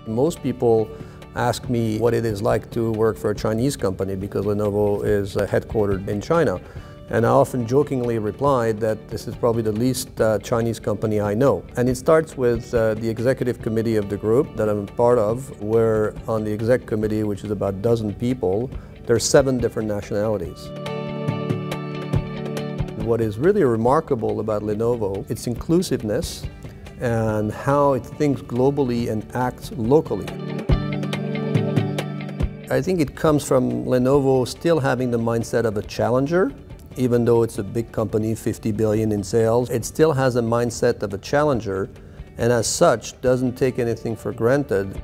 Most people ask me what it is like to work for a Chinese company because Lenovo is headquartered in China. And I often jokingly replied that this is probably the least Chinese company I know. And it starts with the executive committee of the group that I'm part of, where on the exec committee, which is about a dozen people, there are 7 different nationalities. What is really remarkable about Lenovo, its inclusiveness and how it thinks globally and acts locally. I think it comes from Lenovo still having the mindset of a challenger. Even though it's a big company, 50 billion in sales, it still has a mindset of a challenger, and as such doesn't take anything for granted.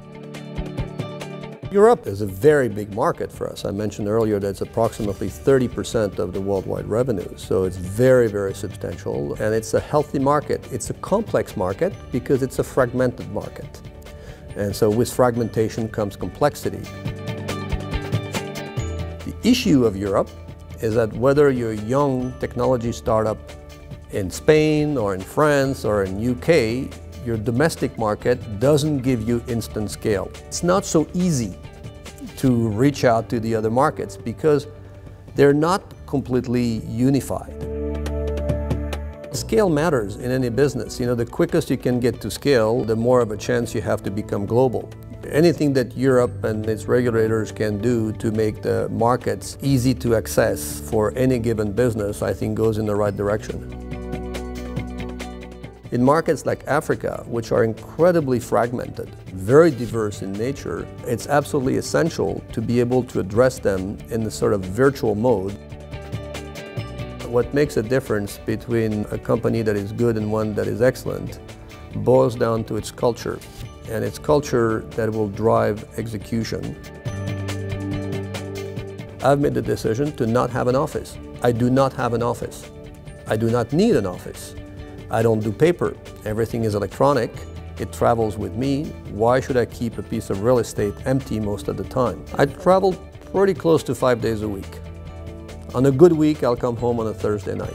Europe is a very big market for us. I mentioned earlier that it's approximately 30% of the worldwide revenue, so it's very, very substantial, and it's a healthy market. It's a complex market because it's a fragmented market. And so with fragmentation comes complexity. The issue of Europe is that whether you're a young technology startup in Spain or in France or in UK, your domestic market doesn't give you instant scale. It's not so easy to reach out to the other markets because they're not completely unified. Scale matters in any business. You know, the quickest you can get to scale, the more of a chance you have to become global. Anything that Europe and its regulators can do to make the markets easy to access for any given business, I think goes in the right direction. In markets like Africa, which are incredibly fragmented, very diverse in nature, it's absolutely essential to be able to address them in the sort of virtual mode. What makes a difference between a company that is good and one that is excellent boils down to its culture. And it's culture that will drive execution. I've made the decision to not have an office. I do not have an office. I do not need an office. I don't do paper. Everything is electronic. It travels with me. Why should I keep a piece of real estate empty most of the time? I travel pretty close to 5 days a week. On a good week, I'll come home on a Thursday night.